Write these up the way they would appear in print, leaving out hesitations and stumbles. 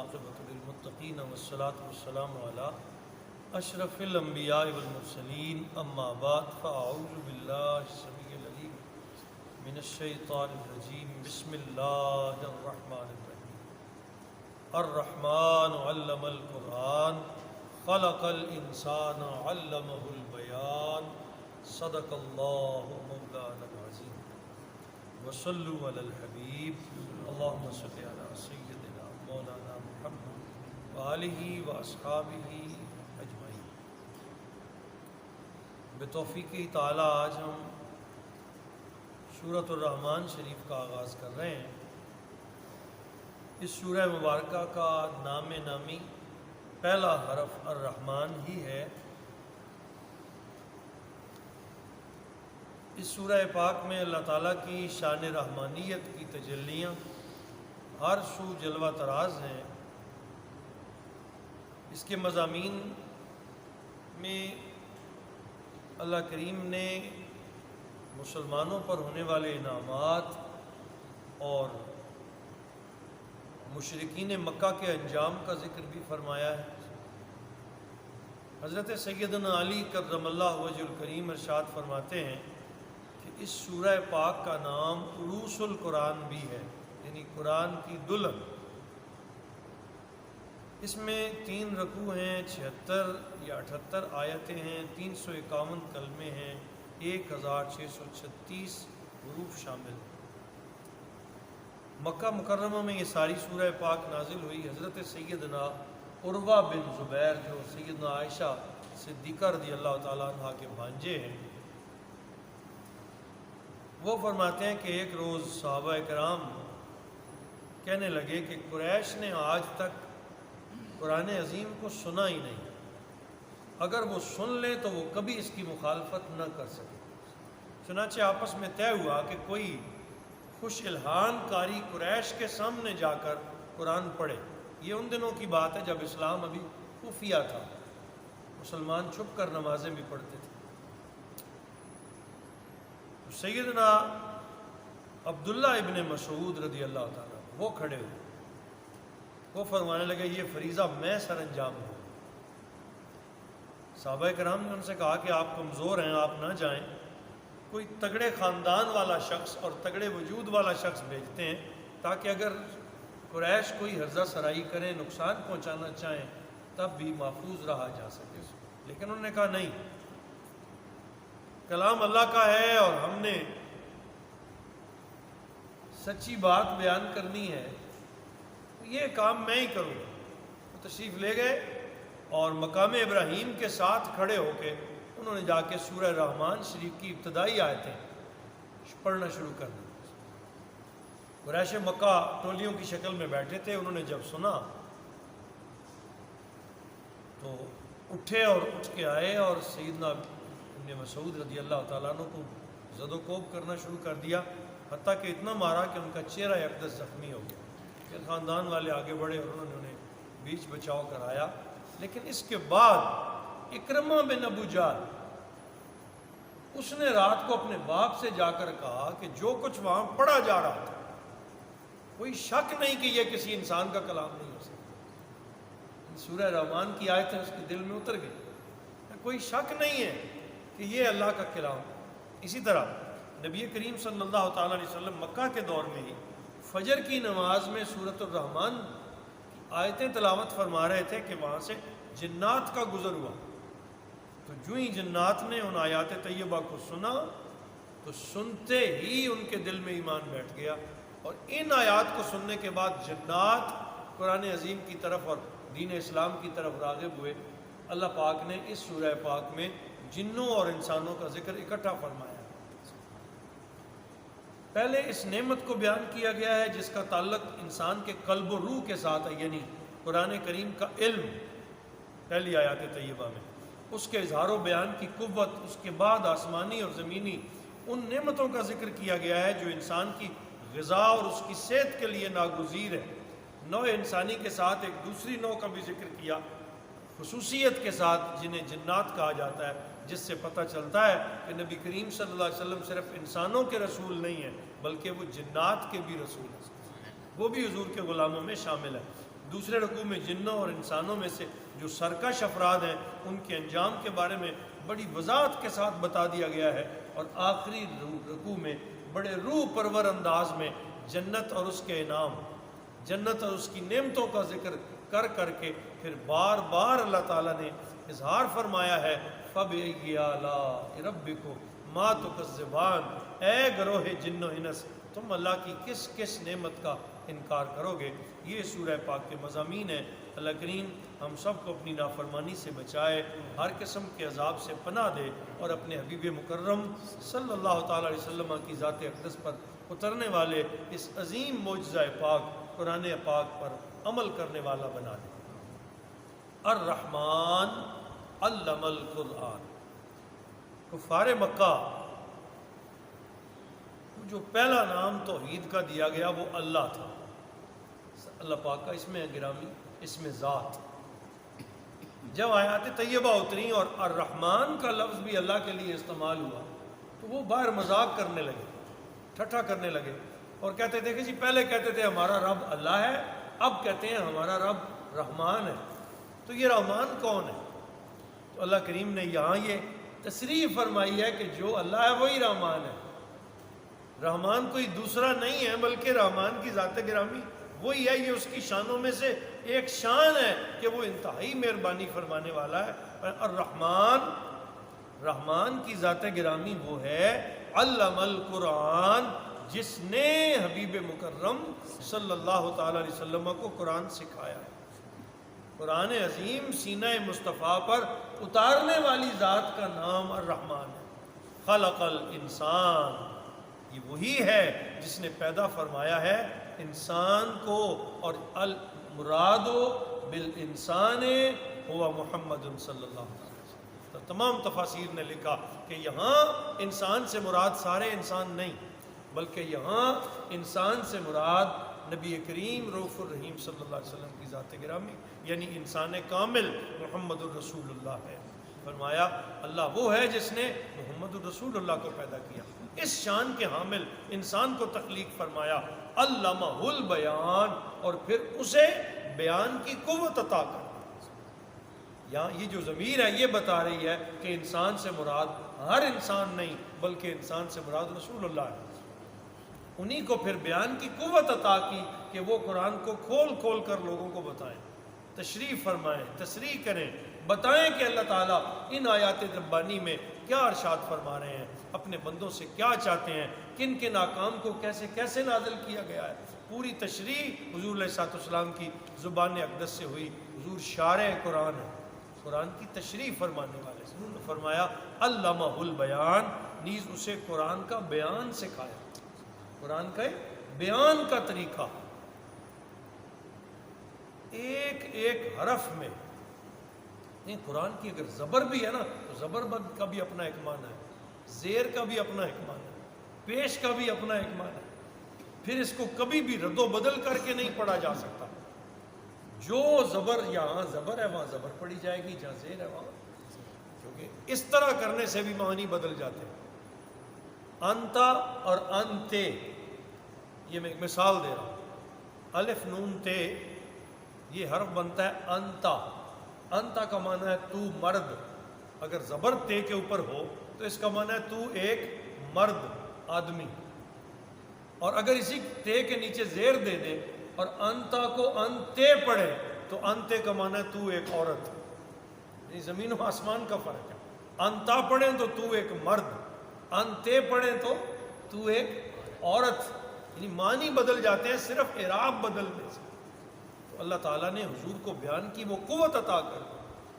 والعاقبۃ للمتقین والصلاة والسلام علی اشرف الانبیاء والمرسلین اما بعد فاعوذ باللہ السمیع العلیم من الشیطان الرجیم بسم اللہ الرحمن الرحیم الرحمن علم القرآن خلق الانسان علمہ البیان صدق اللہ مولانا العظیم وصلوا علی الحبیب اللہم صلی علی سیدنا مولانا محمد وآلہ واصحابہ اجمعین۔ بتوفیق تعالی آج ہم سورۃ الرحمن شریف کا آغاز کر رہے ہیں۔ اس سورہ مبارکہ کا نام نامی پہلا حرف الرحمن ہی ہے۔ اس سورہ پاک میں اللہ تعالیٰ کی شان رحمانیت کی تجلیاں ہر سو جلوہ طراز ہیں۔ اس کے مضامین میں اللہ کریم نے مسلمانوں پر ہونے والے انعامات اور مشرکین مکہ کے انجام کا ذکر بھی فرمایا ہے۔ حضرت سیدنا علی کرم اللہ وجہ الکریم ارشاد فرماتے ہیں کہ اس سورہ پاک کا نام عروس القرآن بھی ہے، یعنی قرآن کی دلہن۔ اس میں 3 رکوع ہیں، 76 یا 78 آیتیں ہیں، 351 کلمے ہیں، 1636 حروف شامل ہیں۔ مکہ مکرمہ میں یہ ساری سورہ پاک نازل ہوئی۔ حضرت سیدنا عروہ بن زبیر جو سیدنا عائشہ صدیقہ رضی اللہ تعالیٰ عنہ کے بھانجے ہیں، وہ فرماتے ہیں کہ ایک روز صحابہ کرام کہنے لگے کہ قریش نے آج تک قرآن عظیم کو سنا ہی نہیں، اگر وہ سن لیں تو وہ کبھی اس کی مخالفت نہ کر سکے۔ چنانچہ آپس میں طے ہوا کہ کوئی خوش الحان قاری قریش کے سامنے جا کر قرآن پڑھے۔ یہ ان دنوں کی بات ہے جب اسلام ابھی خفیہ تھا، مسلمان چھپ کر نمازیں بھی پڑھتے تھے۔ سیدنا عبداللہ ابن مسعود رضی اللہ تعالیٰ وہ کھڑے ہوئے، وہ فرمانے لگے یہ فریضہ میں سر انجام ہوں۔ صحابہ کرام نے ان سے کہا کہ آپ کمزور ہیں، آپ نہ جائیں، کوئی تگڑے خاندان والا شخص اور تگڑے وجود والا شخص بھیجتے ہیں تاکہ اگر قریش کوئی حرزہ سرائی کریں، نقصان پہنچانا چاہیں، تب بھی محفوظ رہا جا سکے۔ لیکن انہوں نے کہا نہیں، کلام اللہ کا ہے اور ہم نے سچی بات بیان کرنی ہے، یہ کام میں ہی کروں گا۔ وہ تشریف لے گئے اور مقام ابراہیم کے ساتھ کھڑے ہو کے انہوں نے جا کے سورہ رحمان شریف کی ابتدائی آیتیں پڑھنا شروع کر دی۔ قریش مکہ ٹولیوں کی شکل میں بیٹھے تھے، انہوں نے جب سنا تو اٹھے اور اٹھ کے آئے اور سیدنا ابن مسعود رضی اللہ تعالیٰ عنہ کو زد و کوب کرنا شروع کر دیا، حتیٰ کہ اتنا مارا کہ ان کا چہرہ اقدس زخمی ہو گیا۔ پھر خاندان والے آگے بڑھے اور انہوں نے انہیں بیچ بچاؤ کرایا۔ لیکن اس کے بعد اکرمہ بن ابو جہل اس نے رات کو اپنے باپ سے جا کر کہا کہ جو کچھ وہاں پڑھا جا رہا تھا کوئی شک نہیں کہ یہ کسی انسان کا کلام نہیں ہو سکتا۔ سورہ رحمان کی آیتیں اس کے دل میں اتر گئی، کوئی شک نہیں ہے کہ یہ اللہ کا کلام۔ اسی طرح نبی کریم صلی اللہ تعالیٰ علیہ وسلم مکہ کے دور میں ہی فجر کی نماز میں سورۃ الرحمن کی آیتیں تلاوت فرما رہے تھے کہ وہاں سے جنات کا گزر ہوا، تو جو ہی جنات نے ان آیات طیبہ کو سنا تو سنتے ہی ان کے دل میں ایمان بیٹھ گیا، اور ان آیات کو سننے کے بعد جنات قرآن عظیم کی طرف اور دین اسلام کی طرف راغب ہوئے۔ اللہ پاک نے اس سورہ پاک میں جنوں اور انسانوں کا ذکر اکٹھا فرمایا۔ پہلے اس نعمت کو بیان کیا گیا ہے جس کا تعلق انسان کے قلب و روح کے ساتھ ہے، یعنی قرآن کریم کا علم پہلی آیات طیبہ میں، اس کے اظہار و بیان کی قوت، اس کے بعد آسمانی اور زمینی ان نعمتوں کا ذکر کیا گیا ہے جو انسان کی غذا اور اس کی صحت کے لیے ناگزیر ہے۔ نوع انسانی کے ساتھ ایک دوسری نوع کا بھی ذکر کیا، خصوصیت کے ساتھ، جنہیں جنات کہا جاتا ہے، جس سے پتہ چلتا ہے کہ نبی کریم صلی اللہ علیہ وسلم صرف انسانوں کے رسول نہیں ہیں بلکہ وہ جنات کے بھی رسول ہیں، وہ بھی حضور کے غلاموں میں شامل ہے۔ دوسرے رکوع میں جنوں اور انسانوں میں سے جو سرکش افراد ہیں ان کے انجام کے بارے میں بڑی وضاحت کے ساتھ بتا دیا گیا ہے، اور آخری رکوع میں بڑے روح پرور انداز میں جنت اور اس کے انعام، جنت اور اس کی نعمتوں کا ذکر کر کر کے پھر بار بار اللہ تعالیٰ نے اظہار فرمایا ہے فَبِأَيِّ آلَاءِ رَبِّكُمَا تُكَذِّبَانِ، اے گروہ جن و انس تم اللہ کی کس کس نعمت کا انکار کرو گے۔ یہ سورہ پاک کے مضامین ہیں۔ اللہ کریم ہم سب کو اپنی نافرمانی سے بچائے، ہر قسم کے عذاب سے پناہ دے، اور اپنے حبیب مکرم صلی اللہ تعالیٰ علیہ وسلم کی ذات اقدس پر اترنے والے اس عظیم معجزہ پاک قرآن پاک پر عمل کرنے والا بنا دے۔ الرحمن علم القرآن۔ کفار مکہ جو پہلا نام توحید کا دیا گیا وہ اللہ تھا، اللہ پاک کا اسم گرامی، اسم ذات۔ جب آیات طیبہ اتری اور الرحمن کا لفظ بھی اللہ کے لیے استعمال ہوا تو وہ باہر مذاق کرنے لگے، ٹھٹھا کرنے لگے، اور کہتے تھے کہ جی پہلے کہتے تھے ہمارا رب اللہ ہے، اب کہتے ہیں ہمارا رب رحمان ہے، تو یہ رحمان کون ہے؟ تو اللہ کریم نے یہاں یہ تصریح فرمائی ہے کہ جو اللہ ہے وہی رحمان ہے۔ رحمان کوئی دوسرا نہیں ہے، بلکہ رحمان کی ذات گرامی وہی ہے۔ یہ اس کی شانوں میں سے ایک شان ہے کہ وہ انتہائی مہربانی فرمانے والا ہے۔ الرحمن، رحمان کی ذات گرامی وہ ہے علم القرآن، جس نے حبیب مکرم صلی اللہ تعالیٰ علیہ وسلم کو قرآن سکھایا ہے۔ قرآن عظیم سینہ مصطفیٰ پر اتارنے والی ذات کا نام الرحمن ہے۔ خلق الانسان، یہ وہی ہے جس نے پیدا فرمایا ہے انسان کو، اور المراد بالانسان ہوا محمد صلی اللہ علیہ وسلم۔ تو تمام تفاسیر نے لکھا کہ یہاں انسان سے مراد سارے انسان نہیں، بلکہ یہاں انسان سے مراد نبی کریم رؤوف الرحیم صلی اللہ علیہ وسلم کی ذات گرامی، یعنی انسان کامل محمد الرسول اللہ ہے۔ فرمایا اللہ وہ ہے جس نے محمد الرسول اللہ کو پیدا کیا، اس شان کے حامل انسان کو تخلیق فرمایا، علمہ البیان، اور پھر اسے بیان کی قوت عطا کر۔ یہاں یہ جو ضمیر ہے یہ بتا رہی ہے کہ انسان سے مراد ہر انسان نہیں، بلکہ انسان سے مراد رسول اللہ ہے۔ انہی کو پھر بیان کی قوت عطا کی کہ وہ قرآن کو کھول کھول کر لوگوں کو بتائیں، تشریح فرمائیں، تصریح کریں، بتائیں کہ اللہ تعالیٰ ان آیات ربانی میں کیا ارشاد فرما رہے ہیں، اپنے بندوں سے کیا چاہتے ہیں، کن کن احکام کو کیسے کیسے نازل کیا گیا ہے۔ پوری تشریح حضور علیہ الصلوۃ والسلام کی زبان اقدس سے ہوئی۔ حضور شارع قرآن ہے، قرآن کی تشریح فرمانے والے سے فرمایا علمہ البیان، نیز اسے قرآن کا بیان سکھایا، قرآن کا بیان کا طریقہ، ایک ایک حرف میں۔ قرآن کی اگر زبر بھی ہے نا تو زبر کا بھی اپنا ایک معنی ہے، زیر کا بھی اپنا ایک معنی ہے، پیش کا بھی اپنا ایک معنی ہے، پھر اس کو کبھی بھی رد و بدل کر کے نہیں پڑھا جا سکتا۔ جو زبر یہاں زبر ہے وہاں زبر پڑھی جائے گی، جہاں زیر ہے وہاں، کیونکہ اس طرح کرنے سے بھی معنی بدل جاتے ہیں۔ انتا اور انتے، یہ میں ایک مثال دے رہا ہوں، الف نون تے یہ حرف بنتا ہے انتا۔ انتا کا معنی ہے تو مرد، اگر زبر تے کے اوپر ہو تو اس کا معنی ہے تو ایک مرد آدمی، اور اگر اسی تے کے نیچے زیر دے دے اور انتا کو انتے پڑھے تو انتے کا معنی ہے تو ایک عورت۔ یعنی زمین و آسمان کا فرق ہے، انتا پڑھیں تو تو ایک مرد، انتے پڑھیں تو تو ایک عورت، یعنی معنی بدل جاتے ہیں صرف اعراب بدلنے سے۔ تو اللہ تعالیٰ نے حضور کو بیان کی وہ قوت عطا کر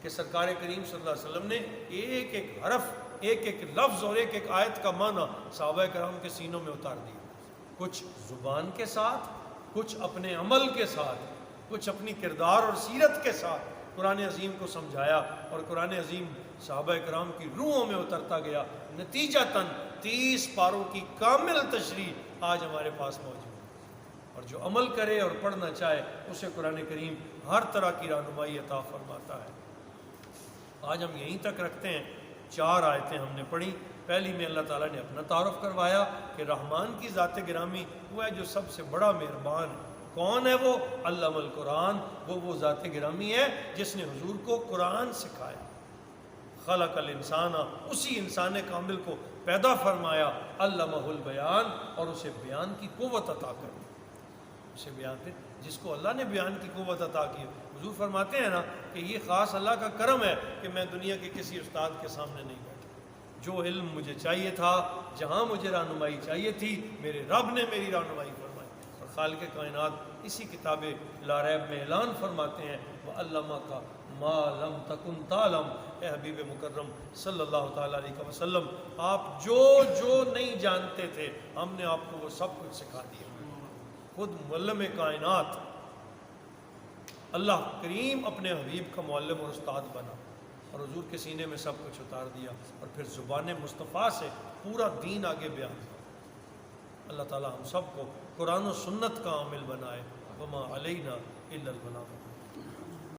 کہ سرکار کریم صلی اللہ علیہ وسلم نے ایک ایک حرف، ایک ایک لفظ اور ایک ایک آیت کا معنی صحابہ کرام کے سینوں میں اتار دیا، کچھ زبان کے ساتھ، کچھ اپنے عمل کے ساتھ، کچھ اپنی کردار اور سیرت کے ساتھ قرآن عظیم کو سمجھایا، اور قرآن عظیم صحابہ کرام کی روحوں میں اترتا گیا۔ نتیجتاً 30 پاروں کی کامل تشریح آج ہمارے پاس موجود ہے، اور جو عمل کرے اور پڑھنا چاہے اسے قرآن کریم ہر طرح کی رہنمائی عطا فرماتا ہے۔ آج ہم یہیں تک رکھتے ہیں، 4 آیتیں ہم نے پڑھی۔ پہلی میں اللہ تعالیٰ نے اپنا تعارف کروایا کہ رحمان کی ذات گرامی وہ ہے جو سب سے بڑا مہربان ہے، کون ہے وہ؟ علم القرآن، وہ ذات گرامی ہے جس نے حضور کو قرآن سکھایا۔ خلق الانسان، اسی انسان کامل کو پیدا فرمایا، علمہ البیان، اور اسے بیان کی قوت عطا کر دی۔ اسے بیان پہ جس کو اللہ نے بیان کی قوت عطا کی، حضور فرماتے ہیں نا کہ یہ خاص اللہ کا کرم ہے کہ میں دنیا کے کسی استاد کے سامنے نہیں بیٹھا، جو علم مجھے چاہیے تھا، جہاں مجھے رہنمائی چاہیے تھی، میرے رب نے میری رہنمائی فرمائی۔ اور خالق کائنات اسی کتاب لا ریب میں اعلان فرماتے ہیں وَعَلَّمَكَ مَا لَمْ تَكُنْ تَعْلَمْ، اے حبیب مکرم صلی اللہ تعالیٰ علیہ وسلم، آپ جو نہیں جانتے تھے ہم نے آپ کو وہ سب کچھ سکھا دیا۔ خود معلم کائنات اللہ کریم اپنے حبیب کا معلم اور استاد بنا، اور حضور کے سینے میں سب کچھ اتار دیا، اور پھر زبان مصطفیٰ سے پورا دین آگے بیان کیا۔ اللہ تعالی ہم سب کو قرآن و سنت کا عامل بنائے۔ وما علینا الا البلاغ۔